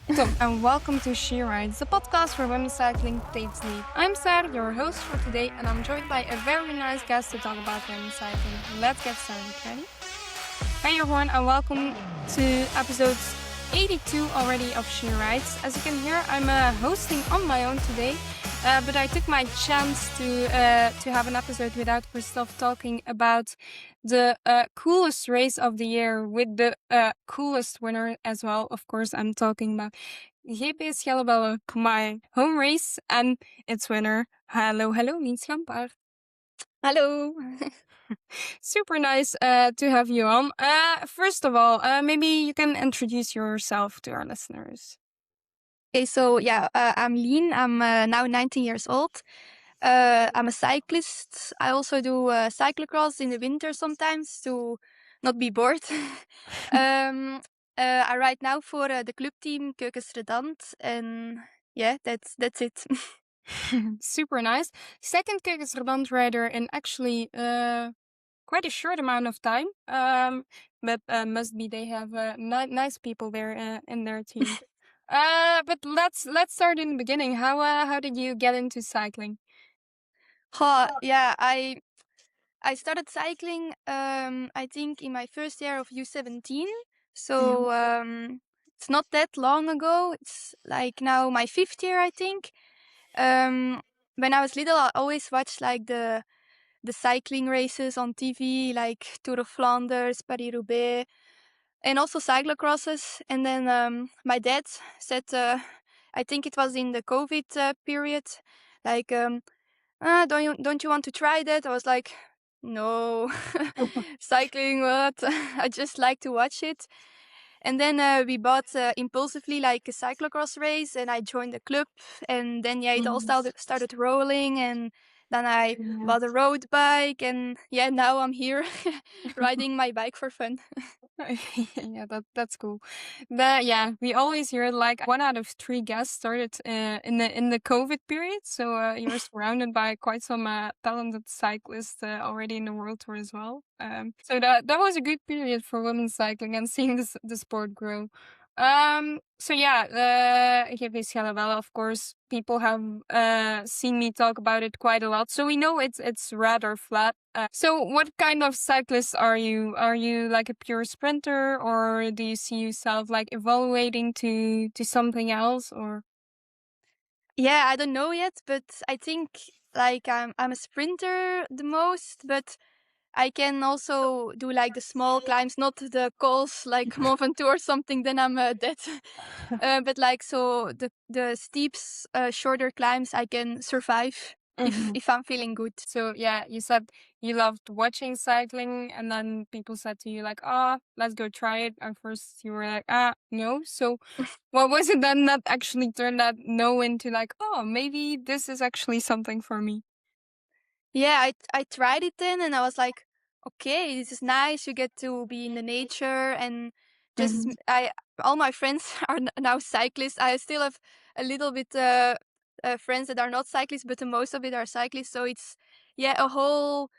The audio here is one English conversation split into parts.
Welcome and welcome to She Rides, the podcast where women's cycling takes lead. I'm Saar, your host for today, and I'm joined by a very nice guest to talk about women's cycling. Let's get started. Ready? Hi everyone, and welcome to episode 82 already of She Rides. As you can hear, I'm hosting on my own today, but I took my chance to have an episode without Christophe talking about the coolest race of the year with the coolest winner as well. Of course, I'm talking about GP Schellebelle, my home race, and its winner. Hello, Lien Schampaert. Hello. Super nice to have you on. First of all, maybe you can introduce yourself to our listeners. Okay, so I'm Lien. I'm now 19 years old. I'm a cyclist. I also do cyclocross in the winter sometimes to not be bored. I ride now for the club team Keukens and yeah, that's it. Super nice. Second Keukens rider in actually quite a short amount of time. But must be they have nice people there in their team. But let's start in the beginning. How did you get into cycling? Yeah, I started cycling I think in my first year of U17. So it's not that long ago. It's like now my fifth year, I think. When I was little, I always watched like the cycling races on TV, like Tour of Flanders, Paris-Roubaix, and also cyclocrosses. And then my dad said, I think it was in the COVID period, like, don't you want to try that? I was like, no, cycling, what? I just like to watch it. And then we bought impulsively like a cyclocross race, and I joined the club. And then it all started rolling, and then I bought a road bike, and now I'm here riding my bike for fun. Yeah, that's cool. We always hear like 1 out of 3 guests started in the COVID period. So you were surrounded by quite some talented cyclists already in the world tour as well. So that was a good period for women's cycling and seeing the sport grow. GP Schellebelle, of course, people have seen me talk about it quite a lot, so we know it's rather flat. So what kind of cyclist are you? Are you like a pure sprinter, or do you see yourself like evaluating to something else, or? Yeah, I don't know yet, but I think like I'm a sprinter the most, but I can also do like the small climbs, not the cols like Mont Ventoux or something. Then I'm dead. But like so the steeps, shorter climbs, I can survive if I'm feeling good. So yeah, you said you loved watching cycling, and then people said to you like, "Ah, let's go try it." And first you were like, "Ah, no." So what was it then that actually turned that no into like, "Oh, maybe this is actually something for me"? Yeah, I tried it then, and I was like, okay, this is nice. You get to be in the nature, and just I all my friends are now cyclists. I still have a little bit friends that are not cyclists, but the most of it are cyclists. So it's a whole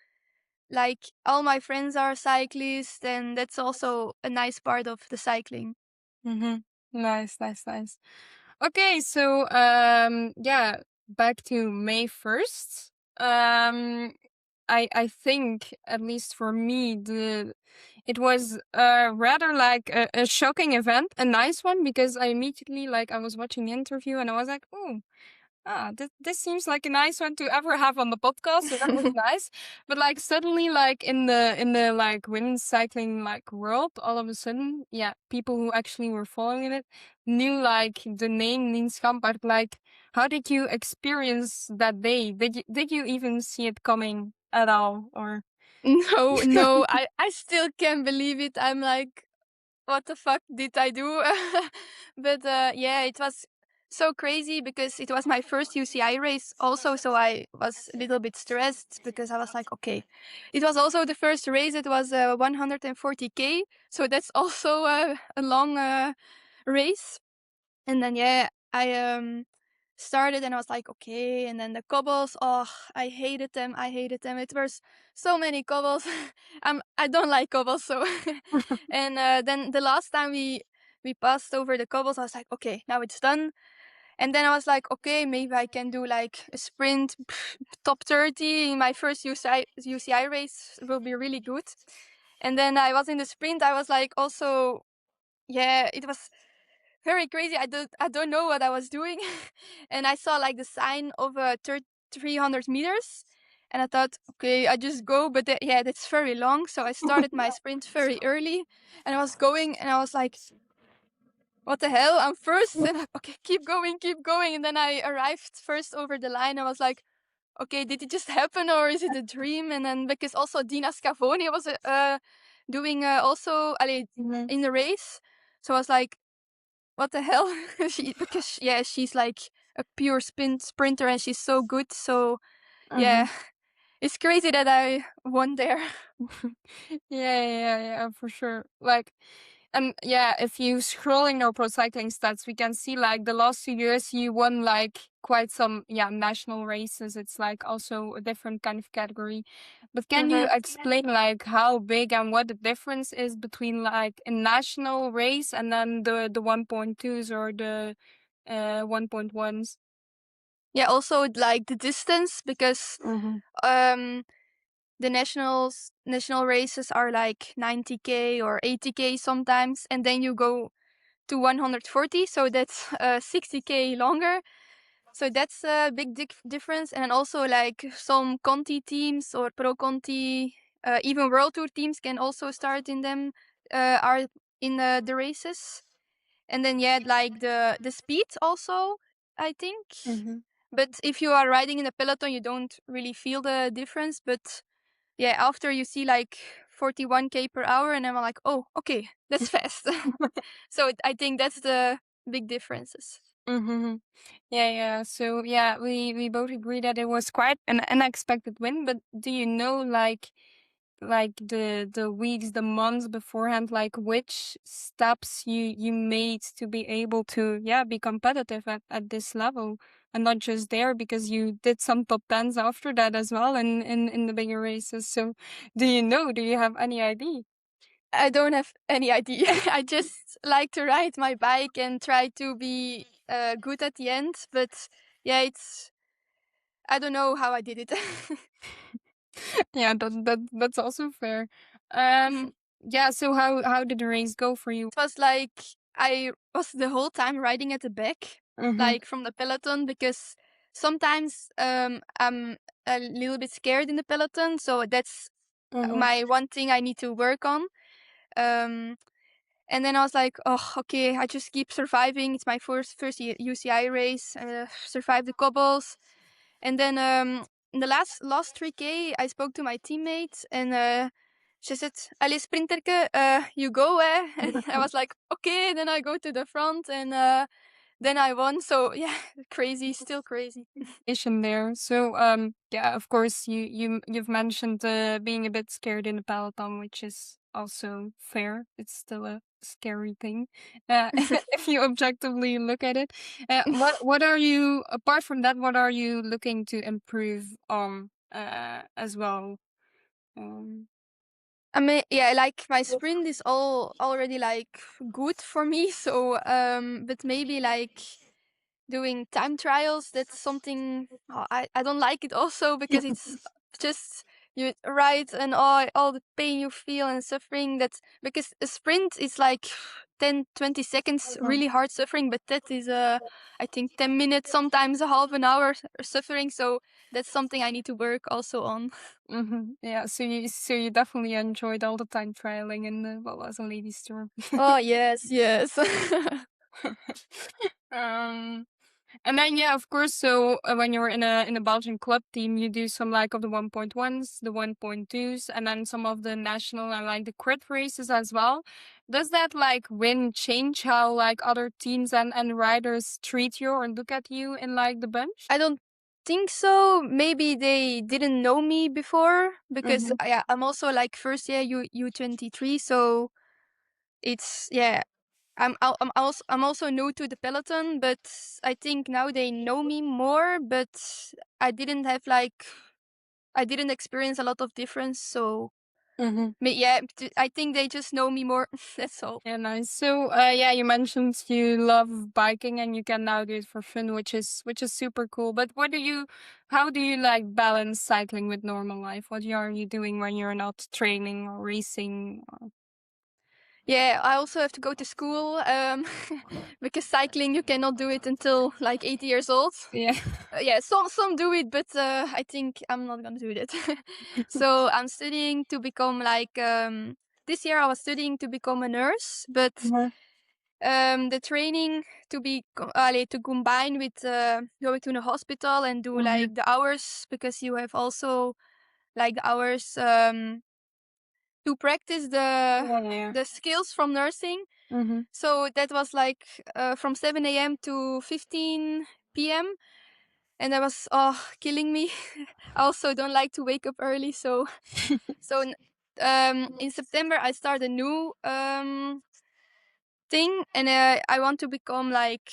like all my friends are cyclists, and that's also a nice part of the cycling. Mm-hmm. Nice, nice, nice. Okay, so back to May 1st. I think, at least for me, it was rather like a shocking event, a nice one, because I immediately I was watching the interview and I was like, oh, this seems like a nice one to ever have on the podcast. So that was nice. But like suddenly, like in the like women's cycling like world, all of a sudden, yeah, people who actually were following it knew like the name Lien Schampaert. Like, how did you experience that day? Did you even see it coming at all, or? No, I still can't believe it. I'm like, what the fuck did I do? But it was so crazy because it was my first UCI race also, so I was a little bit stressed because I was like, okay. It was also the first race. It was 140k, so that's also a long race. And then I started and I was like, okay. And then the cobbles, oh, I hated them. It was so many cobbles. I don't like cobbles, so. And then the last time we passed over the cobbles. I was like, okay, now it's done. And then I was like, okay, maybe I can do like a sprint, top 30 in my first UCI race will be really good. And then I was in the sprint. I was like, also, yeah, it was very crazy. I don't know what I was doing. And I saw like the sign of 300 meters. And I thought, okay, I just go. But yeah, that's very long. So I started my sprint very early. And I was going and I was like, what the hell? I'm first. And okay, keep going, keep going. And then I arrived first over the line. I was like, okay, did it just happen or is it a dream? And then because also Dina Scavoni was doing also in the race. So I was like, what the hell? Because yeah, she's like a pure sprinter and she's so good. So yeah, it's crazy that I won there. Yeah, for sure. Like, and yeah, if you scrolling our pro cycling stats, we can see like the last 2 years you won like quite some national races. It's like also a different kind of category. But can you explain like how big and what the difference is between like a national race and then the 1.2s or the 1.1s? Yeah, also like the distance because the national races are like 90k or 80k sometimes, and then you go to 140, so that's 60k longer. So that's a big difference. And also like some Conti teams or Pro Conti, even World Tour teams can also start in them, are in the races. And then yeah, like the speed also, I think. But if you are riding in a peloton, you don't really feel the difference. But yeah, after you see like 41k per hour, and I'm like, oh, okay, that's fast. So I think that's the big differences. Mm-hmm. Yeah. So yeah, we both agree that it was quite an unexpected win. But do you know like the weeks, the months beforehand, like which steps you made to be able to be competitive at this level and not just there because you did some top tens after that as well in the bigger races. So do you know? Do you have any idea? I don't have any idea. I just like to ride my bike and try to be good at the end. But yeah, I don't know how I did it. Yeah, that's also fair. Yeah. So how did the race go for you? It was like I was the whole time riding at the back, like from the peloton, because sometimes I'm a little bit scared in the peloton. So that's my one thing I need to work on. Um, And then I was like, oh, okay, I just keep surviving. It's my first UCI race. Survive the cobbles. And then in the last 3k, I spoke to my teammate and she said, "Allez, sprinterke, you go, eh?" And I was like, okay. Then I go to the front and then I won. So yeah, crazy, still crazy. There. So yeah, of course you've mentioned being a bit scared in the peloton, which is also fair. It's still a scary thing if you objectively look at it. What are you apart from that? What are you looking to improve on as well? Um, I mean, yeah, like my sprint is all already like good for me. So, but maybe like doing time trials, that's something I don't like it also because it's just you ride and all the pain you feel and suffering, that because a sprint is like 10-20 seconds really hard suffering, but that is I think 10 minutes, sometimes a half an hour suffering. So that's something I need to work also on. Yeah, so you definitely enjoyed all the time trialing in the Baloise Ladies Tour. Oh yes, yes. um And then yeah, of course. So when you're in a Belgian club team, you do some like of the 1.1s, the 1.2s, and then some of the national and like the crit races as well. Does that like win change how like other teams and riders treat you or look at you in like the bunch? I don't think so. Maybe they didn't know me before because yeah, I'm also like first year U23, so it's yeah. I'm also new to the peloton, but I think now they know me more. But I didn't have like I didn't experience a lot of difference, so But yeah, I think they just know me more. That's all. Yeah, nice. So, yeah, you mentioned you love biking and you can now do it for fun, which is super cool. But how do you like balance cycling with normal life? What are you doing when you're not training or racing? Yeah, I also have to go to school because cycling you cannot do it until like 80 years old. Yeah. Yeah, some do it, but I think I'm not gonna do it. So I'm studying to become like this year I was studying to become a nurse, but Mhm. the training to be to combine with going to the hospital and do Mhm. like the hours because you have also like the hours to practice Yeah, yeah. the skills from nursing. Mm-hmm. So that was like from 7 a.m. to 15 p.m. and that was killing me. I also don't like to wake up early, so in September I start a new thing, and I want to become like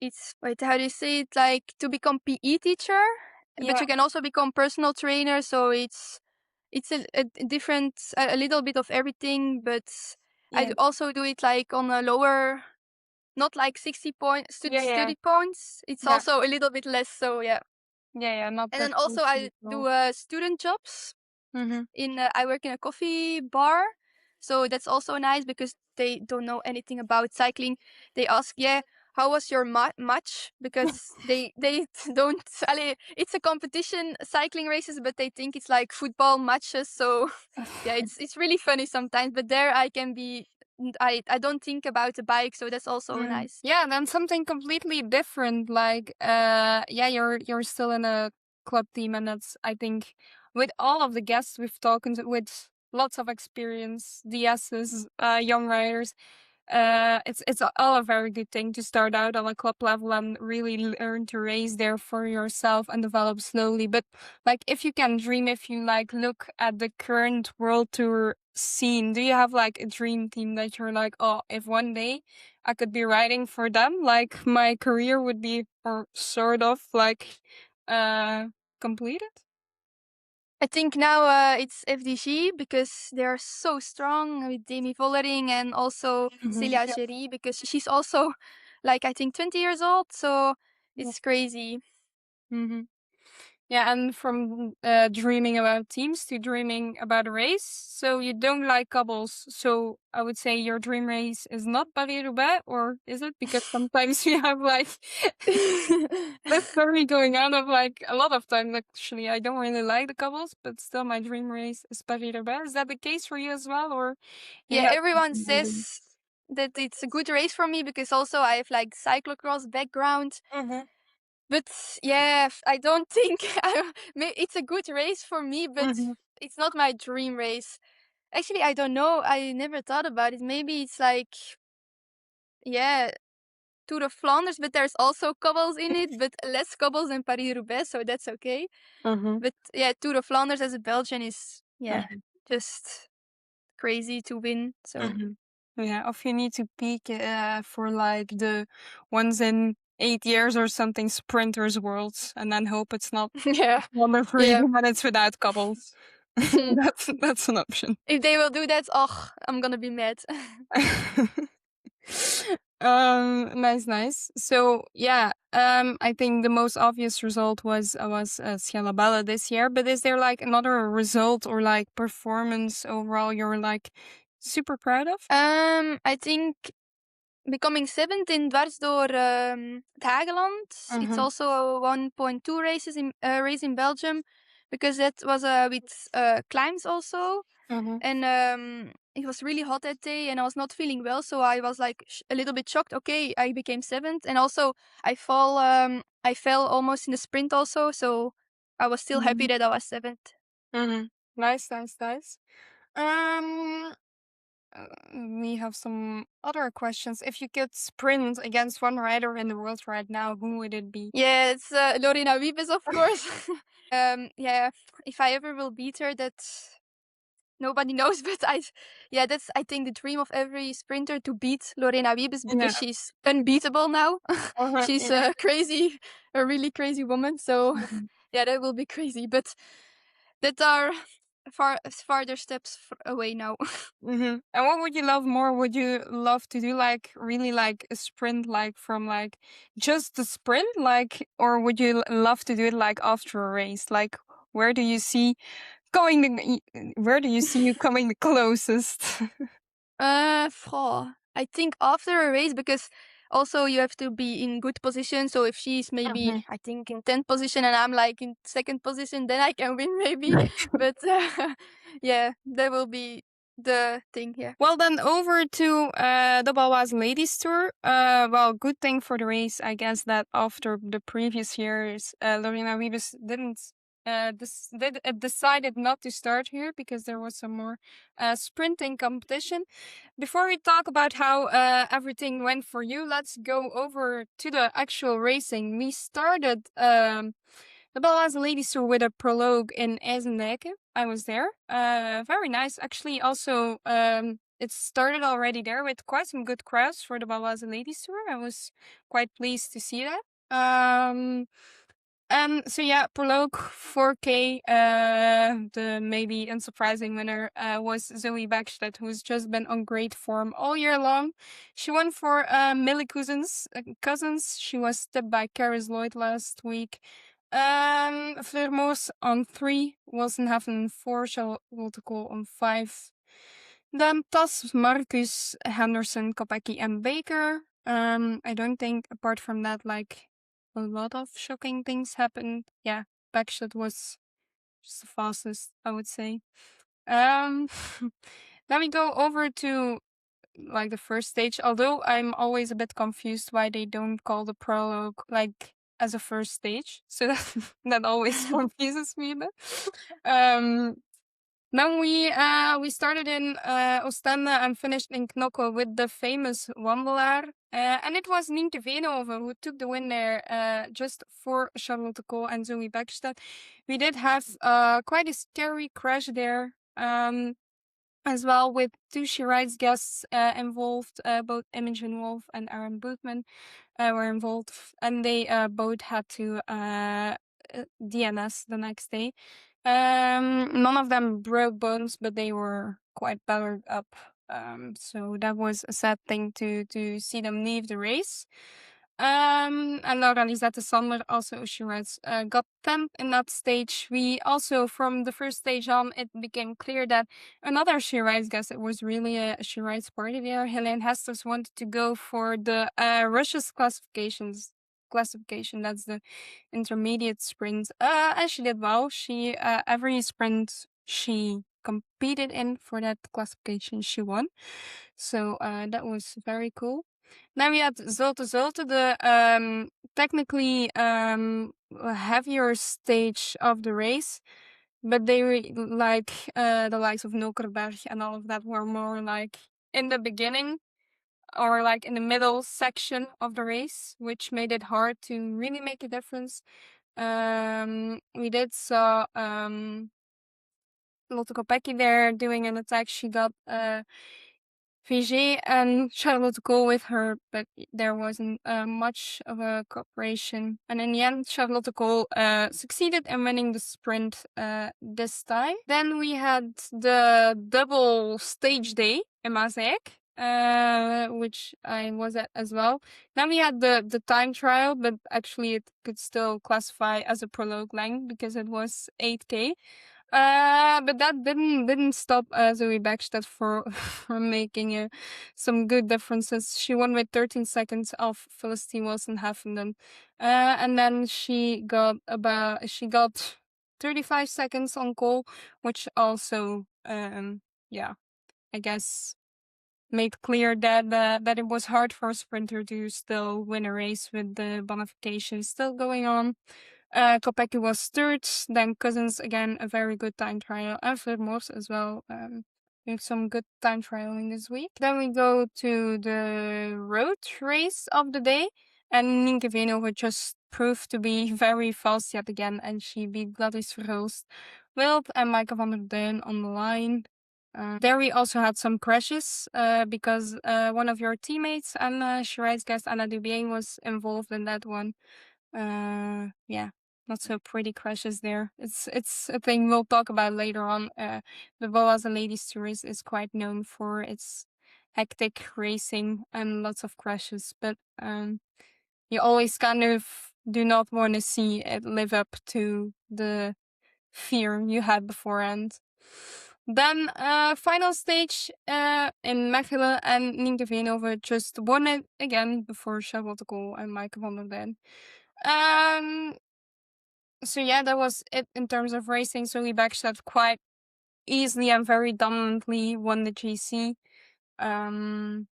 it's wait how do you say it like to become PE teacher, but Yeah, you can also become personal trainer. So it's a different a little bit of everything, but yeah, also do it like on a lower, not like 60 point yeah, yeah, study points. It's yeah, also a little bit less. So yeah, yeah, yeah. Not and that then also crazy I at do all. student jobs Mm-hmm. in I work in a coffee bar, so that's also nice because they don't know anything about cycling. They ask, yeah, how was your match? Because they don't. Allee, it's a competition, cycling races, but they think it's like football matches. So yeah, it's really funny sometimes. But there I can be. I don't think about the bike, so that's also Mm. nice. Yeah, then something completely different. Like, yeah, you're still in a club team, and that's I think with all of the guests we've talked to, with lots of experience, DSs, young riders. It's all a very good thing to start out on a club level and really learn to race there for yourself and develop slowly. But like, if you can dream, if you like look at the current world tour scene, do you have like a dream team that you're like, oh, if one day I could be riding for them, like my career would be or sort of like uh completed? I think now it's FDG because they are so strong with Demi Vollering and also Mhm. Celia Yeah. Gery because she's also like I think 20 years old. So Yeah. it's crazy. Mhm. Yeah, and from dreaming about teams to dreaming about a race. So you don't like cobbles. So I would say your dream race is not Paris-Roubaix, or is it? Because sometimes we have like this story going on of like a lot of times actually. I don't really like the cobbles, but still my dream race is Paris-Roubaix. Is that the case for you as well, or you Yeah, have everyone something maybe? says that it's a good race for me because also I have like cyclocross background. Mm-hmm. But yeah, I don't think it's a good race for me, but Mm-hmm. it's not my dream race. Actually, I don't know. I never thought about it. Maybe it's like, yeah, Tour of Flanders, but there's also cobbles in it, but less cobbles than Paris-Roubaix, so that's okay. Mm-hmm. But yeah, Tour of Flanders as a Belgian is, yeah, Mm-hmm. just crazy to win. So Mhm. Yeah, if you need to peak for like the ones in 8 years or something sprinters worlds, and then hope it's not yeah, longer for yeah. you when it's without couples. That's an option. If they will do that, oh, I'm gonna be mad. Nice, nice. So yeah, I think the most obvious result was Schellebelle this year. But is there like another result or like performance overall you're like super proud of? I think becoming seventh in dwars door het Hageland. It's Mm-hmm. also a 1.2 race in Belgium because that was with climbs also. Mm-hmm. And it was really hot that day and I was not feeling well, so I was like a little bit shocked. Okay, I became seventh, and also I fell almost in the sprint also, so I was still happy that I was seventh. Mm-hmm. Nice, nice, nice. Um, we have some other questions. If you could sprint against one rider in the world right now, who would it be? Yeah, it's Lorena Wiebes, of course. Yeah, if I ever will beat her, that nobody knows, but yeah, that's I think the dream of every sprinter to beat Lorena Wiebes because Yeah. she's unbeatable now. She's Yeah. a really crazy woman. So Mhm. yeah, that will be crazy. But that are farther steps away now. And what would you love more? Would you love to do like really like a sprint, like from like just the sprint, like, or would you love to do it like after a race? Like, where do you see where do you see you coming the closest? I think after a race, because also you have to be in good position. So if she's maybe, I think, in 10th position and I'm like in 2nd position, then I can win maybe. But yeah, that will be the thing here. Well, then over to the Baloise Ladies Tour. Well, good thing for the race, I guess, that after the previous years, Lorena Wiebes didn't decided not to start here because there was some more sprinting competition. Before we talk about how everything went for you, let's go over to the actual racing. We started the Baloise Ladies Tour with a prologue in IJsselmeer. I was there. Very nice. Actually, also, it started already there with quite some good crowds for the Baloise Ladies Tour. I was quite pleased to see that. So yeah, prologue 4K. The maybe unsurprising winner was Zoe Backstedt, who's just been on great form all year long. She won for Millie Cousins. She was stepped by Caris Lloyd last week. Fleur Moos on 3, Wilson Heaven 4, Charlotte Cole on 5. Then Tas, Marcus, Henderson, Kopecky, and Baker. I don't think apart from that, like a lot of shocking things happened. Yeah, Backshot was just the fastest, I would say. Um, then we go over to like the first stage. Although I'm always a bit confused why they don't call the prologue like as a first stage, so that always confuses me a bit. Then we started in Oostende and finished in Knokke with the famous wandelaar. And it was Nienke Veenhoven who took the win there just for Charlotte Cole and Zoe Backstedt. We did have quite a scary crash there as well, with two She Rides guests involved. Both Imogen Wolf and Aaron Bootman were involved, and they both had to DNS the next day. None of them broke bones, but they were quite battered up. So that was a sad thing to see them leave the race. And Laura Lisette Sander, also She Rides, got 10th in that stage. We also, from the first stage on, it became clear that another She Rides guest, it was really a She Rides party there. Helene Hesters wanted to go for the Russia's classification. That's the intermediate sprint. And she did well. She every sprint she competed in for that classification, she won. So that was very cool. Then we had Zulte Zulte, the technically heavier stage of the race, but they were like the likes of Nokerberg and all of that were more like in the beginning or like in the middle section of the race, which made it hard to really make a difference. We did saw Lotte Kopecky there doing an attack. She got Fiji and Charlotte go with her, but there wasn't much of a cooperation. And in the end, Charlotte Cole succeeded in winning the sprint this time. Then we had the double stage day in Maaseik, which I was at as well. Then we had the time trial, but actually it could still classify as a prologue length because it was 8K. But that didn't stop Zoe Backstedt for from making some good differences. She won with 13 seconds off Felicity Wilson Heffenden, and then she got 35 seconds on Cole, which also yeah, I guess made clear that it was hard for a sprinter to still win a race with the bonification still going on. Kopecky was third, then Cousins again, a very good time trial, and Vermoos as well. With some good time trialing this week. Then we go to the road race of the day, and Nienke Veenhoven just proved to be very fast yet again, and she beat Gladys Verhulst, Wild, and Maaike van der Duin on the line. There we also had some crashes because one of your teammates and She Rides guest Anna Dubier was involved in that one. Yeah. not so pretty crashes there. It's a thing we'll talk about later on. The Baloise Ladies Tour is quite known for its hectic racing and lots of crashes, but you always kind of do not want to see it live up to the fear you had beforehand. Then final stage in Mechelen, and Nienke Veenhoven just won it again before Charlotte de Gaulle and Maaike van der Den. So yeah, that was it in terms of racing. So we Backstedt quite easily and very dominantly won the GC. And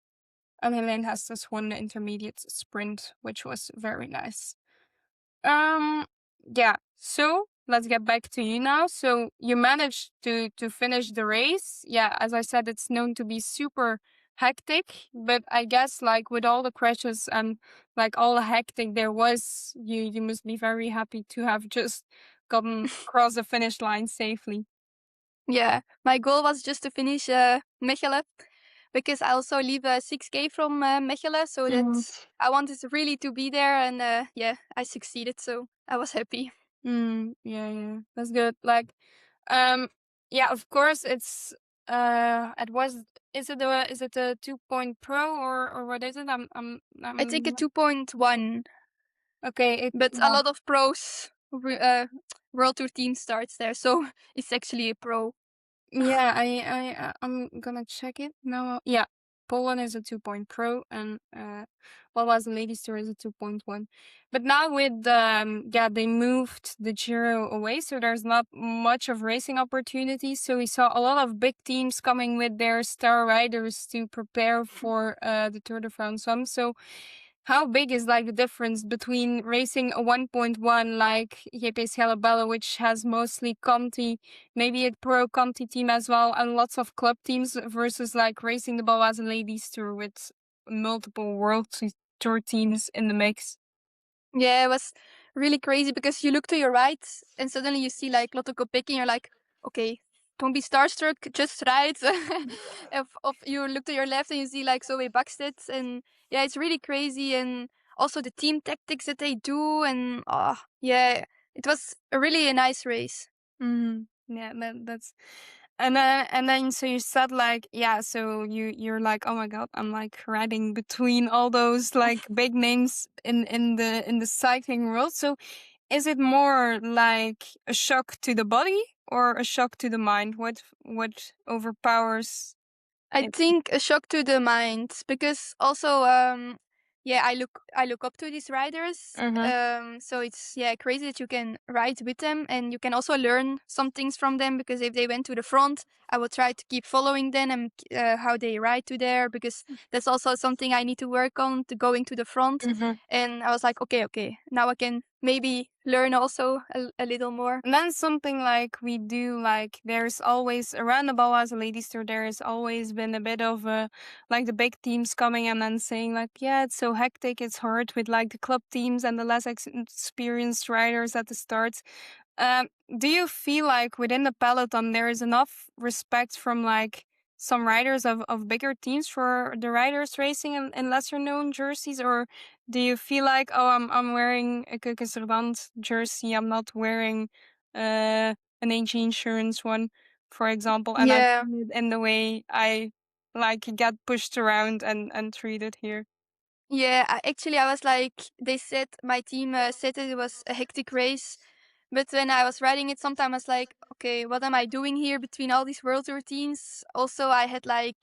Helene Hestes won the intermediate sprint, which was very nice. Yeah, so let's get back to you now. So you managed to finish the race. Yeah, as I said, it's known to be super hectic, but I guess like with all the crashes and like all the hectic there was, you must be very happy to have just gotten across the finish line safely. Yeah, my goal was just to finish Mechelen, because I also live 6K from Mechelen, so that I wanted really to be there, and yeah, I succeeded, so I was happy. Yeah, that's good. Like, yeah, of course, it was. Is it a 2 Pro or what is it? I think a 2.1, Okay. but a lot of pros, World Tour team starts there, so it's actually a pro. Yeah, I'm gonna check it now. Yeah, Poland is a 2 Pro, and Baloise Ladies Tour is a 2.1. But now with yeah, they moved the Giro away, so there's not much of racing opportunities. So we saw a lot of big teams coming with their star riders to prepare for the Tour de France. So how big is like the difference between racing a 1.1 like GP Schellebelle, which has mostly Conti, maybe a pro Conti team as well, and lots of club teams, versus like racing the Baloise Ladies Tour with multiple World Tour teams in the mix? Yeah, it was really crazy because you look to your right and suddenly you see like Lotte Kopecky and you're like, okay, don't be starstruck, just ride. If you look to your left and you see like Zoe Backstedt, and yeah, it's really crazy, and also the team tactics that they do, and yeah, it was a really a nice race. Yeah, that's and then so you said like, yeah, so you're like, oh my god, I'm like riding between all those like big names in the cycling world. So is it more like a shock to the body or a shock to the mind? What overpowers I it? think a shock to the mind, because also yeah, I look up to these riders. So it's yeah crazy that you can ride with them, and you can also learn some things from them, because if they went to the front, I will try to keep following them and how they ride to there, because that's also something I need to work on, to going to the front. And I was like, okay, now I can maybe learn also a little more. And then something like we do, like there's always around the Baloise Ladies Tour, there has always been a bit of like the big teams coming and then saying like, yeah, it's so hectic, it's hard with like the club teams and the less experienced riders at the start. Do you feel like within the peloton there is enough respect from like some riders of bigger teams for the riders racing in lesser known jerseys, or do you feel like, oh, I'm wearing a Keukenserland jersey, I'm not wearing an AG Insurance one, for example, and I Yeah. feel it in the way I like get pushed around and treated here? Yeah, actually, I was like, they said, my team said that it was a hectic race. But when I was riding it, sometimes I was like, okay, what am I doing here between all these World Tour teams? Also, I had like,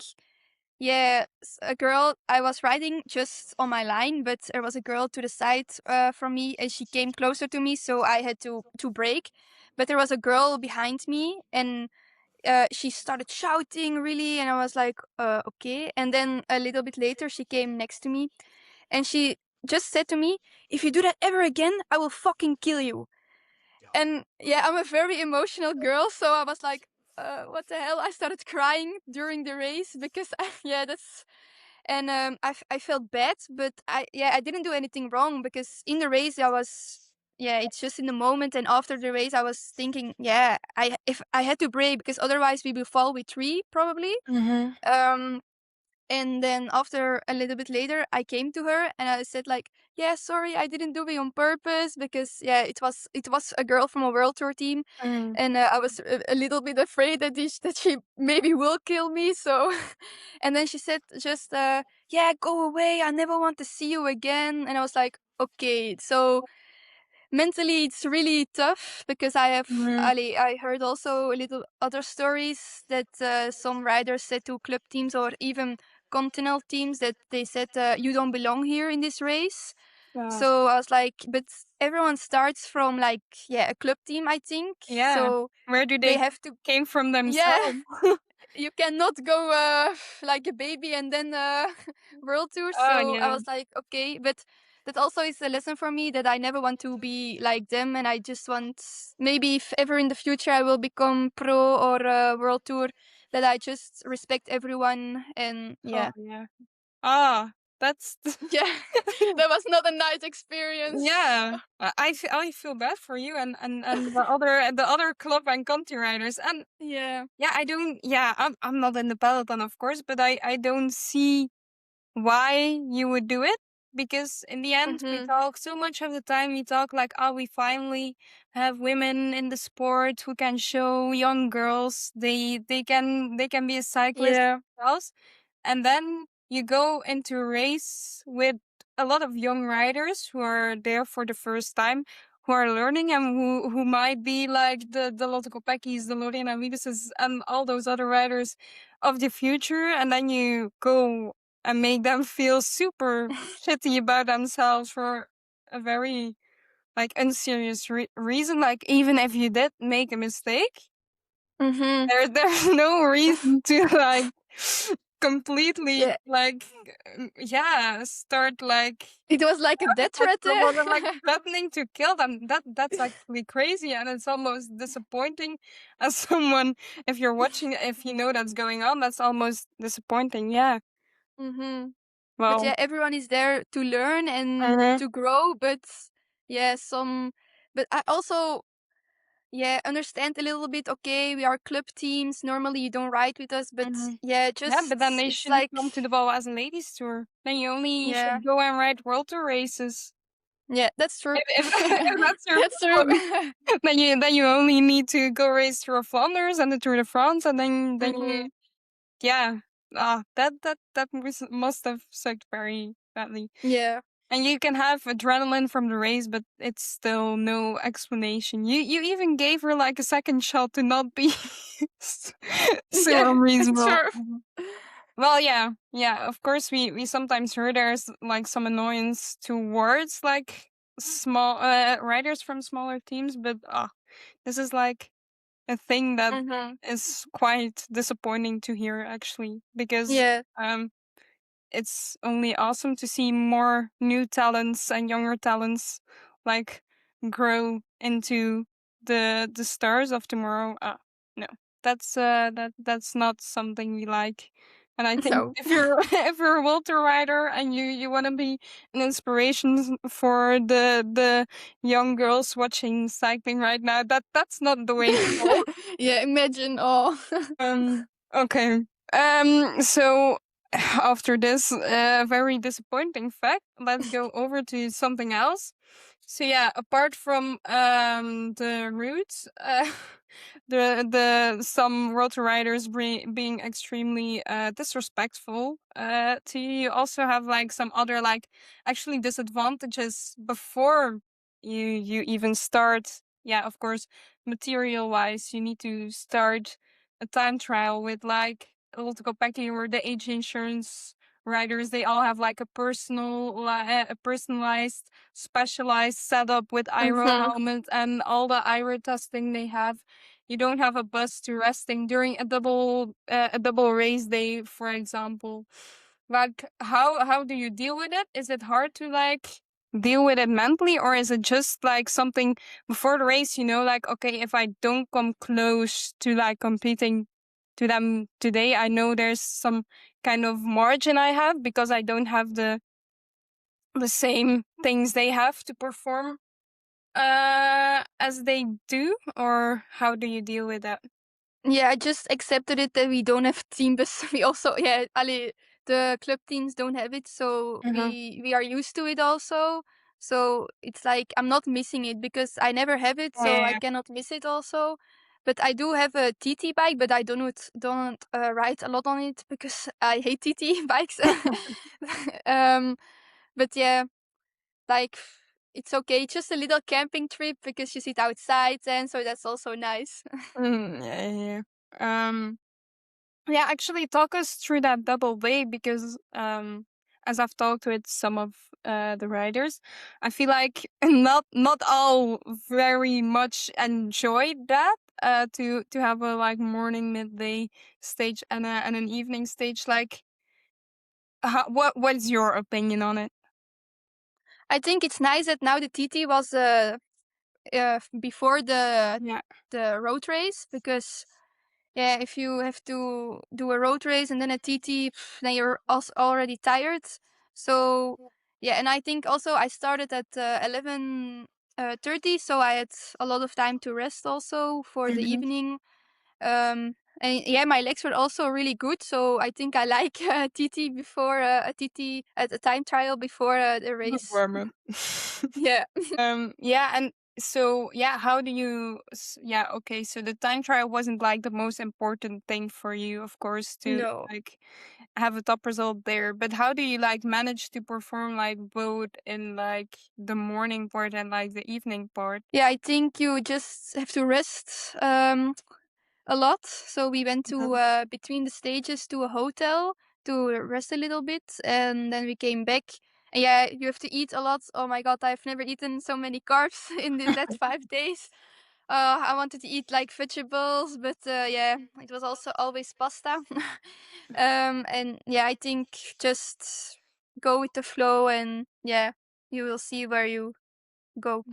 yeah, a girl, I was riding just on my line, but there was a girl to the side from me, and she came closer to me, so I had to brake. But there was a girl behind me, and she started shouting really, and I was like, okay. And then a little bit later, she came next to me, and she just said to me, if you do that ever again, I will fucking kill you. And yeah, I'm a very emotional girl, so I was like, what the hell? I started crying during the race because, yeah, that's. And I felt bad, but I didn't do anything wrong, because in the race I was, yeah, it's just in the moment. And after the race, I was thinking, yeah, if I had to brake, because otherwise we will fall with three probably. And then after a little bit later, I came to her and I said like, yeah, sorry, I didn't do it on purpose because yeah, it was a girl from a world tour team, Mm. and I was a little bit afraid that that she maybe will kill me. So, and then she said just yeah, go away. I never want to see you again. And I was like, okay, so mentally it's really tough because Mhm. I heard also a little other stories that some riders said to club teams or even continental teams that they said you don't belong here in this race. Yeah. So I was like, but everyone starts from like yeah a club team, I think. Yeah. So Where do they they have to came from yeah. themselves? You cannot go like a baby and then world tour. Oh, So I yeah. was like, okay, but that also is a lesson for me that I never want to be like them, and I just want maybe if ever in the future I will become pro or world tour, that I just respect everyone and Oh, yeah, yeah. Ah, that's yeah, that was not a nice experience. yeah. I feel bad for you and the other club and country riders. And Yeah. yeah, I don't yeah, I'm not in the peloton, of course, but I don't see why you would do it, because in the end we Mhm. talk so much of the time, we talk like, oh, we finally have women in the sport who can show young girls they can be a cyclist Yeah. themselves. And then you go into a race with a lot of young riders who are there for the first time, who are learning, and who might be like the Lotte Kopeckis, the Lorena Wiebeses, and all those other riders of the future. And then you go and make them feel super shitty about themselves for a very like unserious reason. Like, even if you did make a mistake, Mhm. there's no reason to like completely Yeah. like yeah, start like It was like a death threat there. like threatening to kill them. That's actually crazy, and it's almost disappointing as someone. If you're watching, if you know that's going on, that's almost disappointing. Yeah. Mhm. But Well. yeah, everyone is there to learn and Mhm. to grow. But yeah, but I also, yeah, understand a little bit. Okay, we are club teams. Normally, you don't ride with us, but Mhm. yeah, Yeah, but then they it's shouldn't like, come to the Baloise Ladies Tour. Then you only yeah, should go and ride World Tour races. yeah, that's true. If that's your That's true. problem, then you only need to go race Tour of Flanders and the Tour de France, and then you Mhm. yeah. That must have sucked very badly. Yeah. And you can have adrenaline from the race, but it's still no explanation. You even gave her like a second shot to not be so Yeah, that's unreasonable. true. Well, yeah. Of course, we sometimes hear there's like some annoyance towards like small riders from smaller teams, but this is like a thing that Mhm. is quite disappointing to hear, actually, because Yeah. um it's only awesome to see more new talents and younger talents like grow into the stars of tomorrow. No, that's not something we like. And I think No. if you're if you're a World Tour rider and you want to be an inspiration for the young girls watching cycling right now, that's not the way to go. Yeah, imagine. Oh. Okay. So after this very disappointing fact, let's go over to something else. So yeah, apart from the routes, the some road riders being extremely disrespectful to you, you also have like some other like actually disadvantages before you even start. Yeah, of course, material wise, you need to start a time trial with like Lotte Kopecky or the age insurance riders. They all have like a a personalized, specialized setup with IRO Mhm. helmet and all the IRO testing they have. You don't have a bus to resting during a double race day, for example. Like, how do you deal with it? Is it hard to like deal with it mentally, or is it just like something before the race, like, okay, if I don't come close to like competing to them today, I know there's some kind of margin I have because I don't have the same things they have to perform as they do, or how do you deal with that? Yeah, I just accepted it that we don't have team bus. We also, yeah, Ali, the club teams don't have it, so we are used to it also. So it's like I'm not missing it because I never have it, so I Yeah. cannot miss it also. But I do have a TT bike, but I don't ride a lot on it because I hate TT bikes. um, but yeah, like it's okay. Just a little camping trip because you sit outside, and so that's also nice. Yeah, yeah, yeah. Yeah, actually, talk us through that double day because, as I've talked with some of the riders, I feel like not all very much enjoyed that. To have a like morning, midday stage and an evening stage. Like, what is your opinion on it? I think it's nice that now the TT was before Yeah. the road race because yeah, if you have to do a road race and then a TT, then you're also already tired. So yeah, and I think also I started at 11:30, so I had a lot of time to rest also for the Mm-hmm. evening. And yeah, my legs were also really good, so I think I like TT before a TT at a time trial before the Good race. warm up. Yeah. Yeah, and so yeah, how do you? Yeah, okay. So the time trial wasn't like the most important thing for you, of course, to No. like have a top result there. But how do you like manage to perform like both in like the morning part and like the evening part? Yeah, I think you just have to rest a lot. So we went to Mhm. between the stages to a hotel to rest a little bit, and then we came back. And yeah, you have to eat a lot. Oh my god, I've never eaten so many carbs in that 5 days. I wanted to eat like vegetables, but yeah, it was also always pasta. And yeah, I think just go with the flow, and yeah, you will see where you go.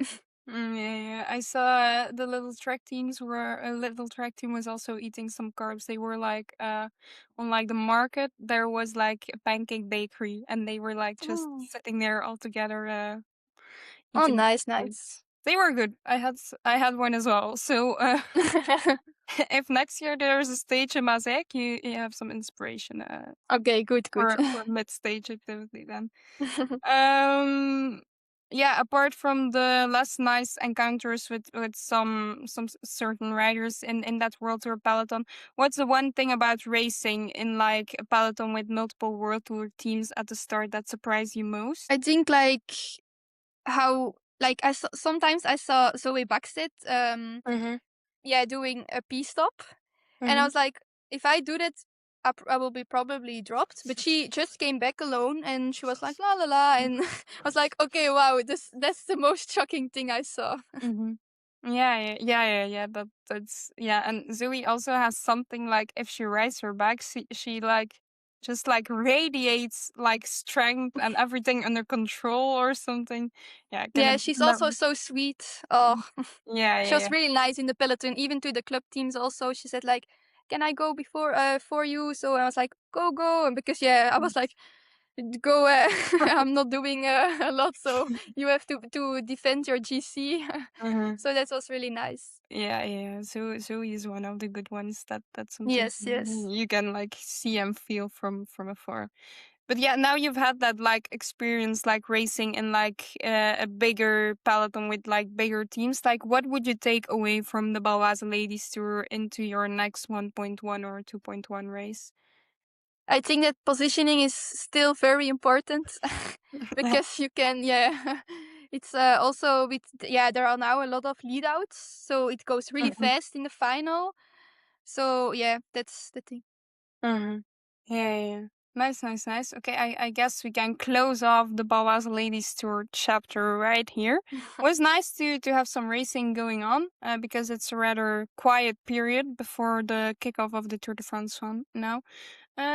Yeah, yeah. I saw the little track teams were a little track team was also eating some carbs. They were like on like the market there was like a pancake bakery and they were like just Oh, sitting there all together oh, eating nice, carbs. nice. They were good. I had one as well. So if next year there's a stage in Mazek, you have some inspiration Okay, good, good. for mid stage activity then. Um, yeah, apart from the less nice encounters with some certain riders in that World Tour peloton, what's the one thing about racing in like a peloton with multiple World Tour teams at the start that surprised you most? I think like how like sometimes I saw Zoe Backstedt Mm-hmm. yeah doing a P stop, and I Mm-hmm. was like, if I do that, I will be probably dropped. But she just came back alone, and she was like la la la, and I was like, okay, wow, that's the most shocking thing I saw. Mm-hmm. Yeah, yeah. That's yeah. And Zoe also has something like if she rides her bike, she like just like radiates like strength and everything under control or something. Yeah, I can Yeah, she's also imagine. so sweet. Oh, Yeah, she yeah, was yeah. really nice in the peloton, even to the club teams. Also, she said like, "Can I go before for you?" So I was like, "Go, go!" And because yeah, I was like, "Go!" I'm not doing a lot, so you have to defend your GC. Uh-huh. So that was really nice. Yeah, yeah. So Zoe is one of the good ones that's something Yes, yes. you can like see and feel from afar. But yeah, now you've had that like experience like racing in like a bigger peloton with like bigger teams. Like what would you take away from the Baloise Ladies Tour into your next 1.1 or 2.1 race? I think that positioning is still very important because you can, yeah. It's also with, yeah, there are now a lot of lead outs, so it goes really Mhm, fast in the final. So, yeah, that's the thing. mhm. Yeah, yeah, yeah. Nice, nice, nice. Okay, I guess we can close off the Baloise Ladies Tour chapter right here. It was nice to have some racing going on because it's a rather quiet period before the kickoff of the Tour de France one now.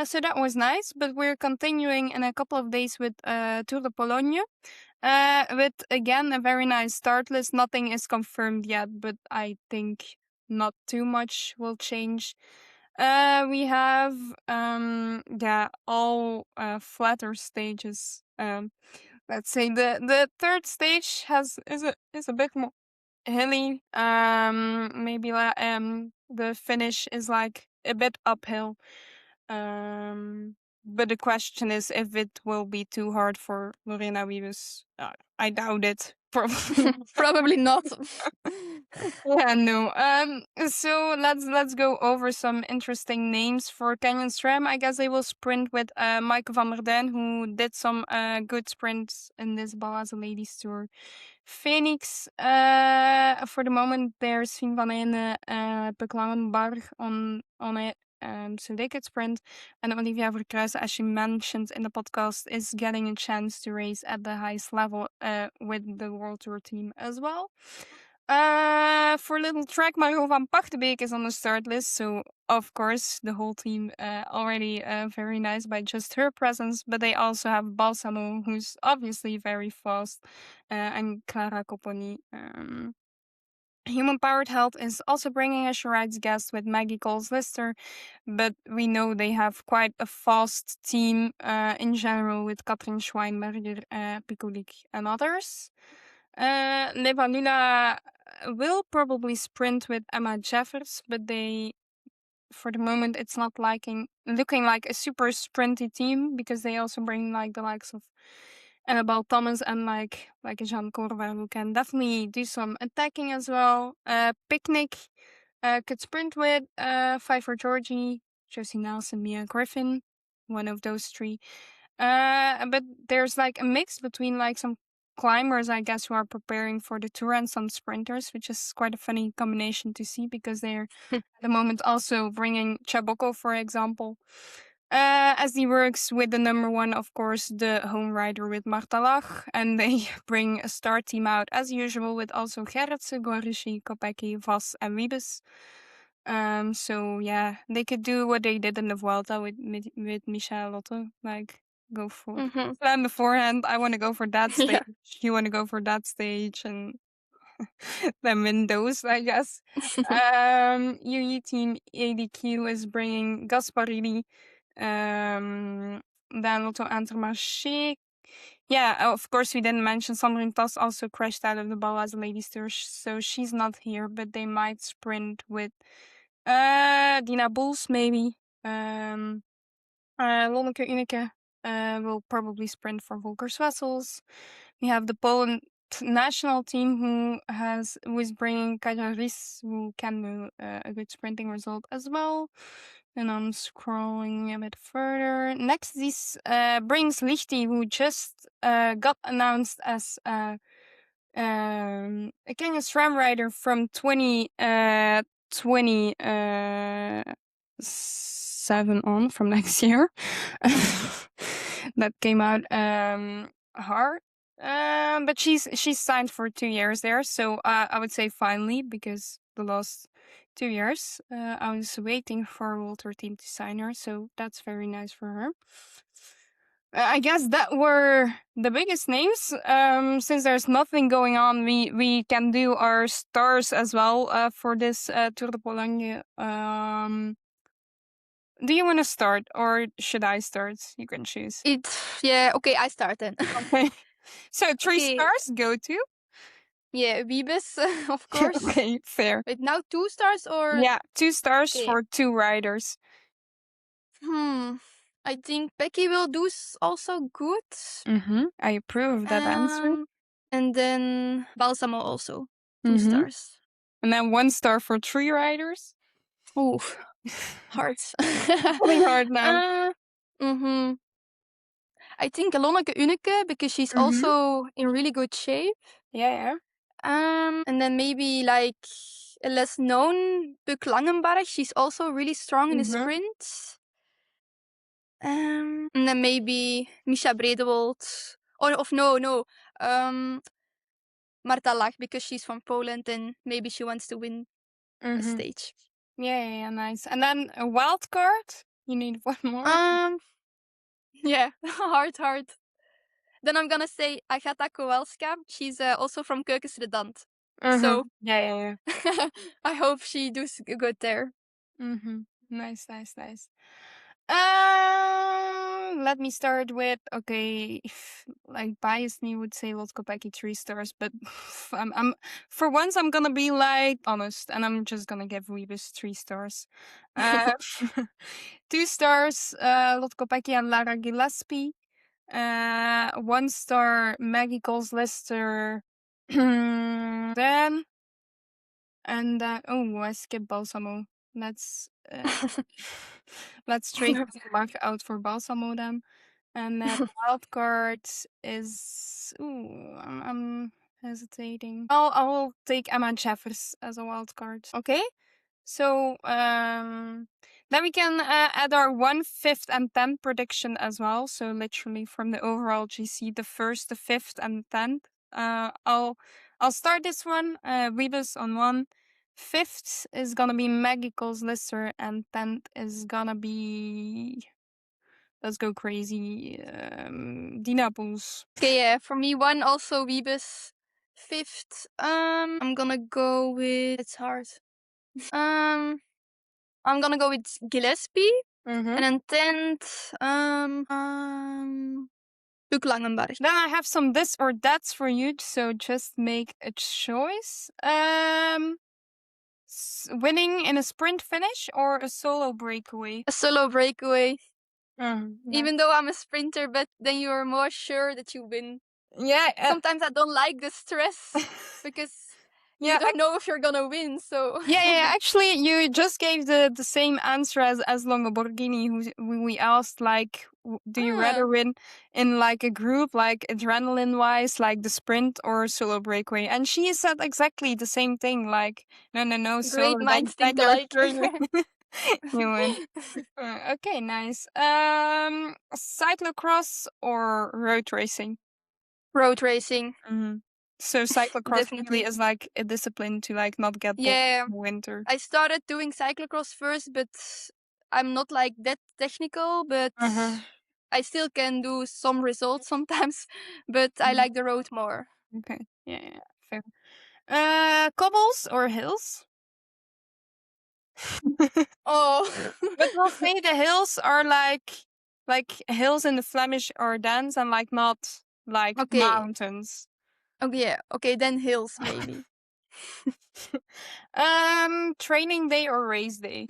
So that was nice, but we're continuing in a couple of days with Tour de Pologne. With again a very nice start list. Nothing is confirmed yet, but I think not too much will change. We have yeah all flatter stages. Let's say the third stage is a bit more hilly. Maybe the finish is like a bit uphill. but the question is if it will be too hard for Lorena Wiebes. I doubt it. Probably. Probably not. Yeah, no. So let's go over some interesting names for Canyon SRAM. I guess they will sprint with Maaike van der Den, who did some good sprints in this Baloise Ladies Tour. Phoenix, for the moment, there's Fien van Heijnen, Puk Langenberg on it. So they could sprint. And Olivia Verkruijs, as you mentioned in the podcast, is getting a chance to race at the highest level with the World Tour team as well. For little track, Margot van Pachtenbeek is on the start list. So, of course, the whole team already very nice by just her presence. But they also have Balsamo, who's obviously very fast, and Clara Copponi. Human Powered Health is also bringing a rides guest with Maggie Coles-Lister, but we know they have quite a fast team in general with Katrin Schweinberger, Pikulik, and others. Levalula will probably sprint with Emma Jeffers, but they, for the moment, it's not looking like a super sprinty team because they also bring like the likes of Annabelle Thomas and like a Jean Corver who can definitely do some attacking as well. Picnic could sprint with Pfeiffer Georgie, Josie Nelson, Mia Griffin, one of those three. But there's like a mix between like some climbers, I guess, who are preparing for the tour and some sprinters, which is quite a funny combination to see because they're at the moment also bringing Chaboko, for example. As he works with the number one, of course, the home rider with Marta Lach, and they bring a star team out as usual with also Gerritsen, Guarushi, Kopecky, Vos, and Wiebes. So yeah, they could do what they did in the Vuelta with Michelle Lotte, like go for plan beforehand. I want to go for that stage. Yeah. You want to go for that stage, and then win those, I guess. UE team ADQ is bringing Gasparini. Then Lotto Intermarché. Yeah, of course, we didn't mention Sandrine Tas also crashed out of the Baloise Ladies Tour, so she's not here, but they might sprint with Dina Boels, maybe. Lonneke Unike will probably sprint for Volkers Wessels. We have the Poland national team who is bringing Kaja Ries, who can do a good sprinting result as well. And I'm scrolling a bit further. Next, this brings Lichty, who just got announced as a Kenyan SRAM rider from 2027 on, from next year. That came out hard. But she's signed for 2 years there, so I would say finally, because the last 2 years I was waiting for Walter team to sign her, so that's very nice for her. I guess that were the biggest names. Since there's nothing going on, we can do our stars as well for this Tour de Pologne. Do you want to start or should I start? You can choose. Okay, I start then. Okay. So 3 stars go to? Yeah, Wiebes, of course. Okay, fair. Wait, now 2 stars or? Yeah, 2 stars for 2 riders. I think Becky will do also good. I approve of that answer. And then Balsamo also 2 stars. And then 1 star for 3 riders. Oh, hard. Really hard now. I think Lonneke Unike, because she's also in really good shape. Yeah. And then maybe like a less known Puk Langenberg. She's also really strong in the sprint. And then maybe Misha Bredewold. No. Marta Lach, because she's from Poland and maybe she wants to win a stage. Yeah, nice. And then a wild card? You need 1 more? Yeah, hard. Then I'm gonna say Agatha Kowalska. She's also from Keukens-Redant. So yeah. I hope she does good there. Nice. Let me start with, okay, like biased me would say Lotte Kopecky 3 stars, but I'm for once I'm gonna be like honest, and I'm just gonna give Wiebes 3 stars. 2 stars, Lotte Kopecky and Lara Gillespie. 1 star, Maggie Coles Lister. Then oh, I skipped Balsamo. Let's let's trade mark out for Balsamo then. And then wild card is I'm hesitating. I'll take Emma Jeffers as a wild card. Okay. So then we can add our 1/5 and 10th prediction as well. So literally from the overall GC, the 1st, the 5th, and 10th. I'll start this one. Wiebes on 1. 5th is gonna be Maggie Coles Lister, and 10th is gonna be, let's go crazy, Dina Poels. Okay, yeah, for me, 1 also Wiebes. 5th, I'm gonna go with, it's hard. I'm gonna go with Gillespie. And then 10th, Luc Langenberg. Then I have some this or that's for you, so just make a choice. Winning in a sprint finish or a solo breakaway? A solo breakaway. Yeah. Even though I'm a sprinter, but then you're more sure that you win. Yeah. Sometimes I don't like the stress because you don't know if you're gonna win. So yeah. Actually, you just gave the same answer as Longoborghini, who we asked, like, do you rather win in like a group, like adrenaline wise, like the sprint or solo breakaway? And she said exactly the same thing. Like, no. Great minds think alike. You win. Okay, nice. Cyclocross or road racing? Road racing. Mm-hmm. So cyclocross really is like a discipline to like not get bored in the winter. I started doing cyclocross first, but I'm not like that technical, but I still can do some results sometimes, but I like the road more. Okay, yeah, fair. Cobbles or hills? Oh. But we'll say the hills are like hills in the Flemish Ardennes and like not like mountains. Okay, yeah. Okay, then hills maybe. Training day or race day?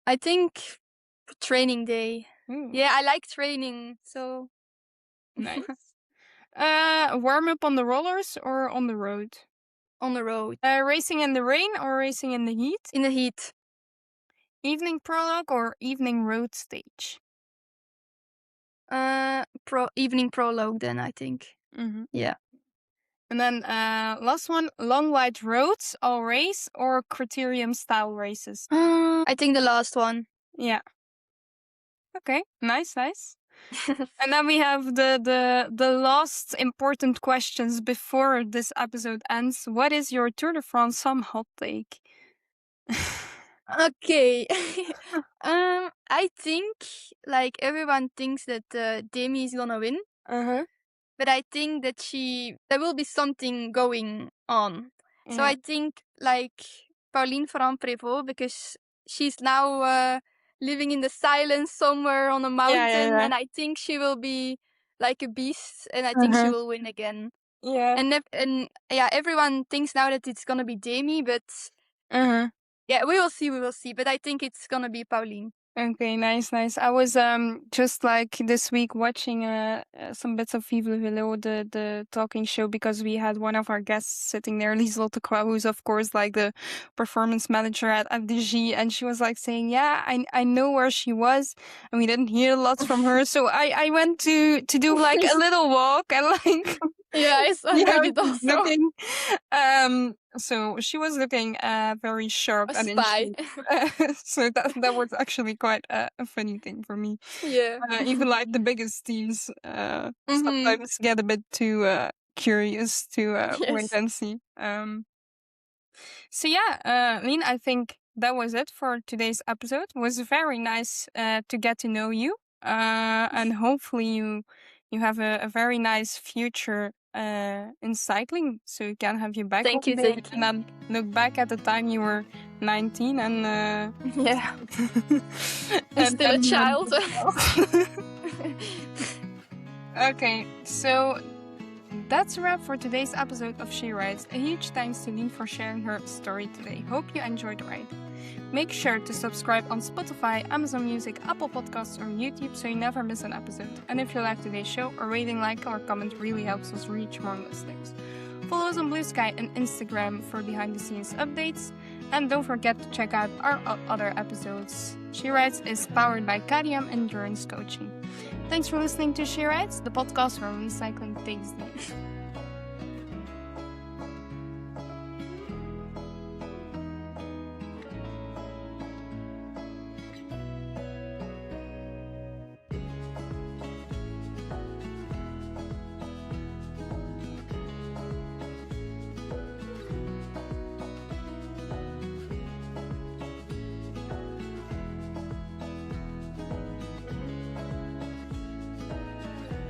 I think training day. Yeah, I like training, so nice. Warm up on the rollers or on the road? On the road. Racing in the rain or racing in the heat? In the heat. Evening prologue or evening road stage? Evening prologue then, I think. Yeah. And then last one, long wide roads, all race or criterium style races? I think the last one. Yeah. Okay, nice. And then we have the last important questions before this episode ends. What is your Tour de France some hot take? Okay. I think like everyone thinks that Demi is gonna win. But I think that there will be something going on. So I think like Pauline Ferrand-Prévot, because she's now living in the silence somewhere on a mountain, and I think she will be like a beast, and I think she will win again. Yeah. And everyone thinks now that it's gonna be Demi, but yeah, we will see. But I think it's gonna be Pauline. Okay, nice. I was just like this week watching some bits of Vive le Vélo, the talking show, because we had one of our guests sitting there, Lotte, who's of course like the performance manager at FDG, and she was like saying, yeah, I know where she was, and we didn't hear lots from her, so I went to do like a little walk and like I saw it also. Looking, so she was looking very sharp and spy. So that was actually quite a funny thing for me. Yeah. Even like the biggest teams sometimes get a bit too curious to wait and see. So yeah, Lien, I think that was it for today's episode. It was very nice to get to know you, and hopefully you have a very nice future in cycling, so you can have you back. Thank you. And then look back at the time you were 19 and I'm still a child. Okay, so that's a wrap for today's episode of She Rides. A huge thanks to Lien for sharing her story today. Hope you enjoyed the ride. Make sure to subscribe on Spotify, Amazon Music, Apple Podcasts, or YouTube so you never miss an episode. And if you like today's show, a rating, like, or comment really helps us reach more listeners. Follow us on Blue Sky and Instagram for behind-the-scenes updates. And don't forget to check out our other episodes. She Rides is powered by KDM Endurance Coaching. Thanks for listening to She Rides, the podcast where women's cycling takes the lead.